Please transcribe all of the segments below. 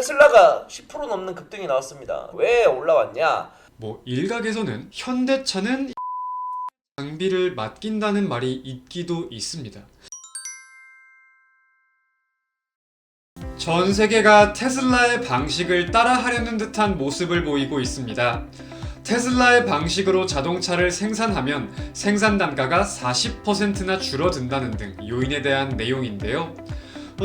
테슬라가 10% 넘는 급등이 나왔습니다. 왜 올라왔냐? 일각에서는 현대차는 장비를 맡긴다는 말이 있기도 있습니다. 전 세계가 테슬라의 방식을 따라하려는 듯한 모습을 보이고 있습니다. 테슬라의 방식으로 자동차를 생산하면 생산 단가가 40%나 줄어든다는 등 요인에 대한 내용인데요.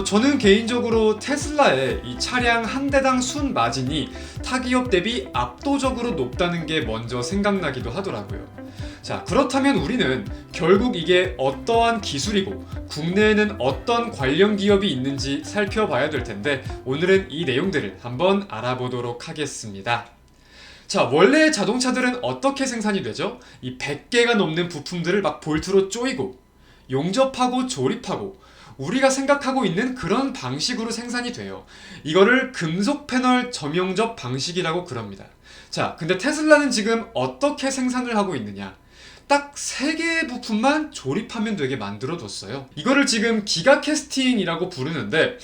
저는 개인적으로 테슬라의 이 차량 한 대당 순 마진이 타 기업 대비 압도적으로 높다는 게 먼저 생각나기도 하더라고요. 자, 그렇다면 우리는 결국 이게 어떠한 기술이고 국내에는 어떤 관련 기업이 있는지 살펴봐야 될 텐데 오늘은 이 내용들을 한번 알아보도록 하겠습니다. 자, 원래 자동차들은 어떻게 생산이 되죠? 이 100개가 넘는 부품들을 막 볼트로 조이고 용접하고 조립하고 우리가 생각하고 있는 그런 방식으로 생산이 돼요. 이거를 금속 패널 점용접 방식이라고 그럽니다. 자, 근데 테슬라는 지금 어떻게 생산을 하고 있느냐? 딱 3개의 부품만 조립하면 되게 만들어뒀어요. 이거를 지금 기가 캐스팅이라고 부르는데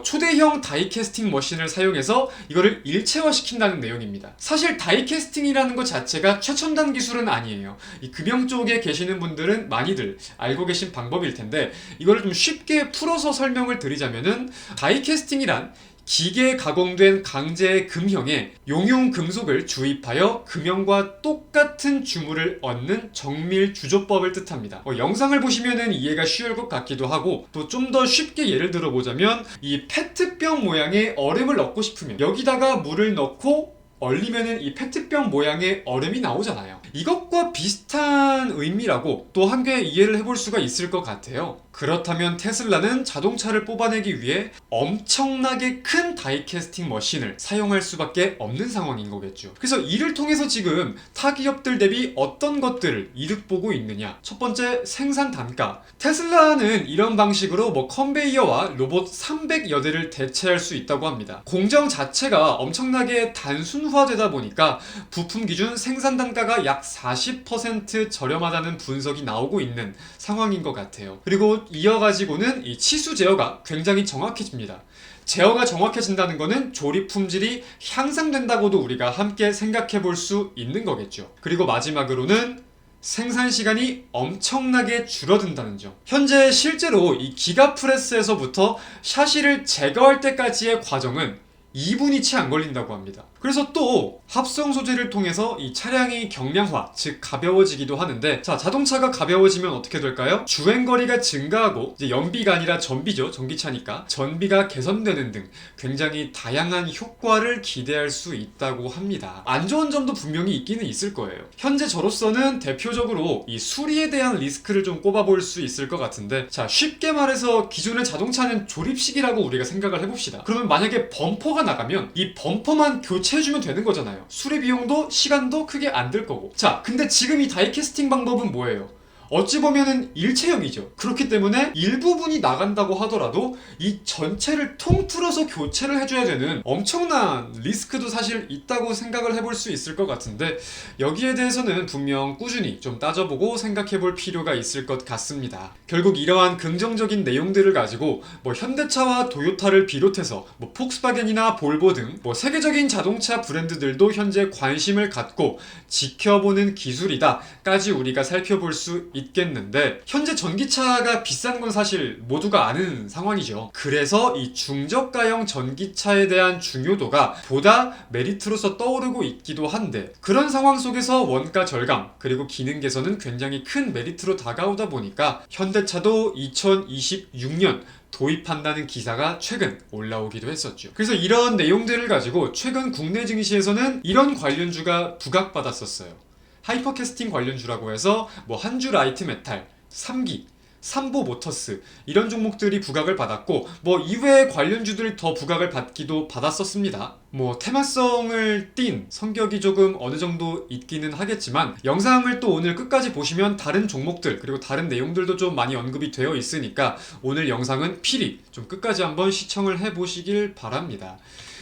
초대형 다이 캐스팅 머신을 사용해서 이거를 일체화시킨다는 내용입니다. 사실 다이 캐스팅이라는 것 자체가 최첨단 기술은 아니에요. 이 금형 쪽에 계시는 분들은 많이들 알고 계신 방법일 텐데 이거를 좀 쉽게 풀어서 설명을 드리자면은 다이 캐스팅이란 기계 가공된 강제 금형에 용융 금속을 주입하여 금형과 똑같은 주물을 얻는 정밀 주조법을 뜻합니다. 영상을 보시면 이해가 쉬울 것 같기도 하고 또 좀 더 쉽게 예를 들어보자면 이 페트병 모양의 얼음을 넣고 싶으면 여기다가 물을 넣고 얼리면은 이 페트병 모양의 얼음이 나오잖아요. 이것과 비슷한 의미라고 또 한 개 이해를 해볼 수가 있을 것 같아요. 그렇다면 테슬라는 자동차를 뽑아내기 위해 엄청나게 큰 다이캐스팅 머신을 사용할 수밖에 없는 상황인 거겠죠. 그래서 이를 통해서 지금 타 기업들 대비 어떤 것들을 이득 보고 있느냐? 첫 번째, 생산 단가. 테슬라는 이런 방식으로 컨베이어와 로봇 300여 대를 대체할 수 있다고 합니다. 공정 자체가 엄청나게 단순화되다 보니까 부품 기준 생산 단가가 약 40% 저렴하다는 분석이 나오고 있는 상황인 것 같아요. 그리고 이어가지고는 이 치수 제어가 굉장히 정확해집니다. 제어가 정확해진다는 것은 조립 품질이 향상된다고도 우리가 함께 생각해 볼 수 있는 거겠죠. 그리고 마지막으로는 생산 시간이 엄청나게 줄어든다는 점. 현재 실제로 이 기가프레스에서부터 샤시를 제거할 때까지의 과정은 2분이 채 안 걸린다고 합니다. 그래서 또 합성 소재를 통해서 이 차량이 경량화, 즉 가벼워지기도 하는데, 자, 자동차가 가벼워지면 어떻게 될까요? 주행거리가 증가하고 이제 연비가 아니라 전비죠. 전기차니까 전비가 개선되는 등 굉장히 다양한 효과를 기대할 수 있다고 합니다. 안 좋은 점도 분명히 있기는 있을 거예요. 현재 저로서는 대표적으로 이 수리에 대한 리스크를 좀 꼽아볼 수 있을 것 같은데, 자, 쉽게 말해서 기존의 자동차는 조립식이라고 우리가 생각을 해봅시다. 그러면 만약에 범퍼가 나가면 이 범퍼만 교체해주면 되는 거잖아요. 수리 비용도 시간도 크게 안 들 거고. 자, 근데 지금 이 다이캐스팅 방법은 뭐예요? 어찌 보면은 일체형이죠. 그렇기 때문에 일부분이 나간다고 하더라도 이 전체를 통틀어서 교체를 해줘야 되는 엄청난 리스크도 사실 있다고 생각을 해볼 수 있을 것 같은데, 여기에 대해서는 분명 꾸준히 좀 따져보고 생각해볼 필요가 있을 것 같습니다. 결국 이러한 긍정적인 내용들을 가지고 현대차와 도요타를 비롯해서 폭스바겐이나 볼보 등 세계적인 자동차 브랜드들도 현재 관심을 갖고 지켜보는 기술이다까지 우리가 살펴볼 수 있겠는데, 현재 전기차가 비싼 건 사실 모두가 아는 상황이죠. 그래서 이 중저가형 전기차에 대한 중요도가 보다 메리트로서 떠오르고 있기도 한데, 그런 상황 속에서 원가 절감 그리고 기능 개선은 굉장히 큰 메리트로 다가오다 보니까 현대차도 2026년 도입한다는 기사가 최근 올라오기도 했었죠. 그래서 이런 내용들을 가지고 최근 국내 증시에서는 이런 관련주가 부각받았었어요. 하이퍼캐스팅 관련주라고 해서 한주 라이트 메탈, 3기, 삼보 모터스 이런 종목들이 부각을 받았고 이외의 관련주들이 더 부각을 받기도 받았었습니다. 테마성을 띈 성격이 조금 어느 정도 있기는 하겠지만, 영상을 또 오늘 끝까지 보시면 다른 종목들 그리고 다른 내용들도 좀 많이 언급이 되어 있으니까 오늘 영상은 필히 좀 끝까지 한번 시청을 해보시길 바랍니다.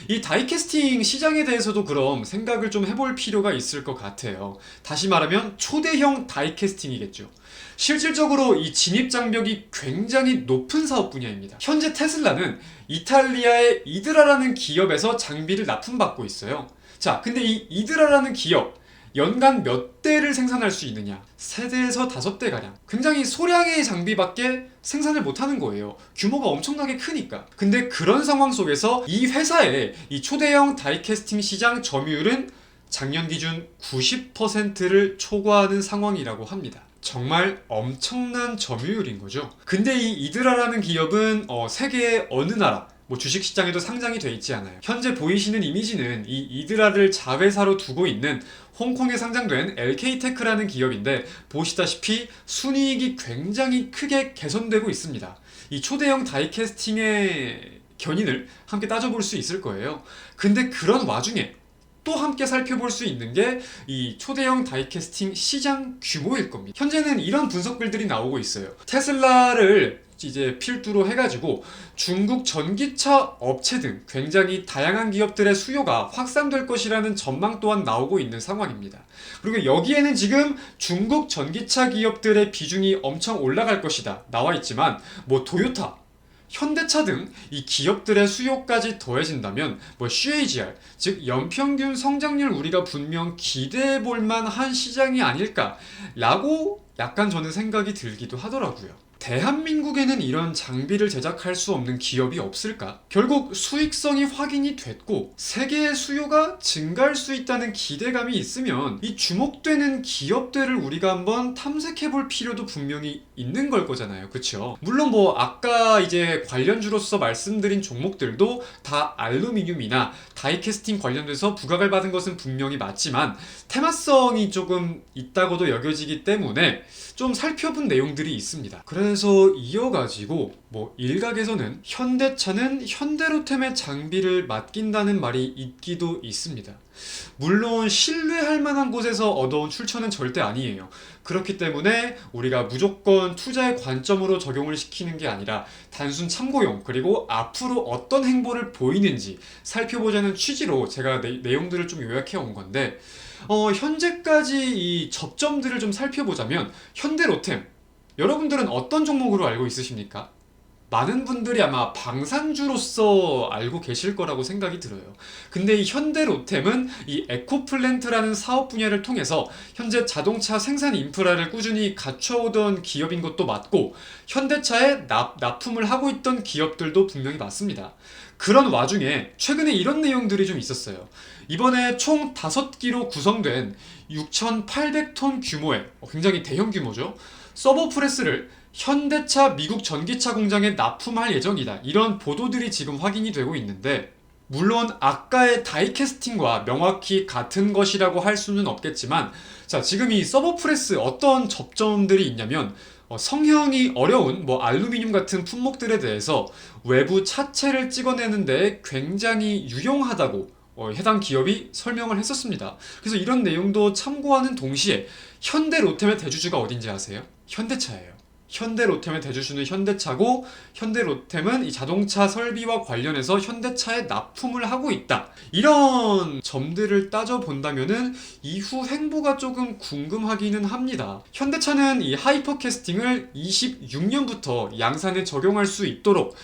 이 다이캐스팅 시장에 대해서도 그럼 생각을 좀 해볼 필요가 있을 것 같아요. 다시 말하면 초대형 다이캐스팅이겠죠. 실질적으로 이 진입 장벽이 굉장히 높은 사업 분야입니다. 현재 테슬라는 이탈리아의 이드라라는 기업에서 장비를 납품받고 있어요. 자, 근데 이 이드라라는 기업 연간 몇 대를 생산할 수 있느냐? 3대에서 5대 가량. 굉장히 소량의 장비밖에 생산을 못하는 거예요. 규모가 엄청나게 크니까. 근데 그런 상황 속에서 이 회사의 이 초대형 다이캐스팅 시장 점유율은 작년 기준 90%를 초과하는 상황이라고 합니다. 정말 엄청난 점유율인 거죠. 근데 이 이드라라는 기업은 세계의 어느 나라 주식시장에도 상장이 돼 있지 않아요. 현재 보이시는 이미지는 이 이드라를 자회사로 두고 있는 홍콩에 상장된 LK테크라는 기업인데, 보시다시피 순이익이 굉장히 크게 개선되고 있습니다. 이 초대형 다이캐스팅의 견인을 함께 따져볼 수 있을 거예요. 근데 그런 와중에 또 함께 살펴볼 수 있는 게 이 초대형 다이캐스팅 시장 규모일 겁니다. 현재는 이런 분석글들이 나오고 있어요. 테슬라를 이제 필두로 해가지고 중국 전기차 업체 등 굉장히 다양한 기업들의 수요가 확산될 것이라는 전망 또한 나오고 있는 상황입니다. 그리고 여기에는 지금 중국 전기차 기업들의 비중이 엄청 올라갈 것이다 나와 있지만, 도요타, 현대차 등 이 기업들의 수요까지 더해진다면 CAGR, 즉 연평균 성장률 우리가 분명 기대해 볼 만한 시장이 아닐까라고 약간 저는 생각이 들기도 하더라고요. 대한민국에는 이런 장비를 제작할 수 없는 기업이 없을까? 결국 수익성이 확인이 됐고 세계의 수요가 증가할 수 있다는 기대감이 있으면 이 주목되는 기업들을 우리가 한번 탐색해 볼 필요도 분명히 있는 걸 거잖아요. 그쵸? 물론 아까 이제 관련주로서 말씀드린 종목들도 다 알루미늄이나 다이캐스팅 관련돼서 부각을 받은 것은 분명히 맞지만 테마성이 조금 있다고도 여겨지기 때문에 좀 살펴본 내용들이 있습니다. 그래서 이어가지고 일각에서는 현대차는 현대로템의 장비를 맡긴다는 말이 있기도 있습니다. 물론 신뢰할 만한 곳에서 얻어온 출처는 절대 아니에요. 그렇기 때문에 우리가 무조건 투자의 관점으로 적용을 시키는 게 아니라 단순 참고용, 그리고 앞으로 어떤 행보를 보이는지 살펴보자는 취지로 제가 내용들을 좀 요약해 온 건데, 현재까지 이 접점들을 좀 살펴보자면 현대로템, 여러분들은 어떤 종목으로 알고 있으십니까? 많은 분들이 아마 방산주로서 알고 계실 거라고 생각이 들어요. 근데 이 현대로템은 이 에코플랜트라는 사업 분야를 통해서 현재 자동차 생산 인프라를 꾸준히 갖춰오던 기업인 것도 맞고, 현대차에 납품을 하고 있던 기업들도 분명히 맞습니다. 그런 와중에 최근에 이런 내용들이 좀 있었어요. 이번에 총 5기로 구성된 6,800톤 규모의 굉장히 대형 규모죠. 서버프레스를 현대차 미국 전기차 공장에 납품할 예정이다, 이런 보도들이 지금 확인이 되고 있는데, 물론 아까의 다이캐스팅과 명확히 같은 것이라고 할 수는 없겠지만, 자, 지금 이 서버프레스 어떤 접점들이 있냐면, 성형이 어려운 알루미늄 같은 품목들에 대해서 외부 차체를 찍어내는데 굉장히 유용하다고 해당 기업이 설명을 했었습니다. 그래서 이런 내용도 참고하는 동시에 현대로템의 대주주가 어딘지 아세요? 현대차예요. 현대로템의 대주주는 현대차고, 현대로템은 이 자동차 설비와 관련해서 현대차에 납품을 하고 있다. 이런 점들을 따져본다면은 이후 행보가 조금 궁금하기는 합니다. 현대차는 이 하이퍼캐스팅을 26년부터 양산에 적용할 수 있도록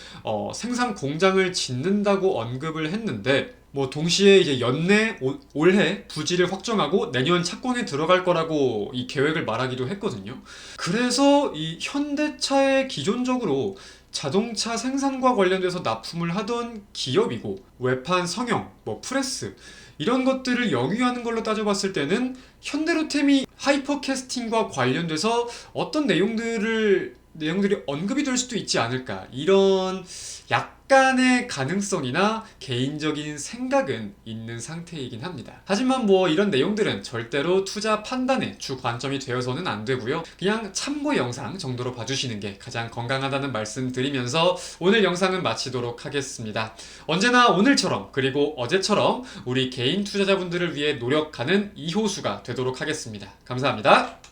생산 공장을 짓는다고 언급을 했는데, 동시에 이제 연내 올해 부지를 확정하고 내년 착공에 들어갈 거라고 이 계획을 말하기도 했거든요. 그래서 이 현대차에 기존적으로 자동차 생산과 관련돼서 납품을 하던 기업이고, 외판 성형, 프레스 이런 것들을 영위하는 걸로 따져봤을 때는 현대로템이 하이퍼캐스팅과 관련돼서 어떤 내용들이 언급이 될 수도 있지 않을까, 이런 약간의 가능성이나 개인적인 생각은 있는 상태이긴 합니다. 하지만 이런 내용들은 절대로 투자 판단의 주 관점이 되어서는 안 되고요. 그냥 참고 영상 정도로 봐주시는 게 가장 건강하다는 말씀 드리면서 오늘 영상은 마치도록 하겠습니다. 언제나 오늘처럼 그리고 어제처럼 우리 개인 투자자분들을 위해 노력하는 이호수가 되도록 하겠습니다. 감사합니다.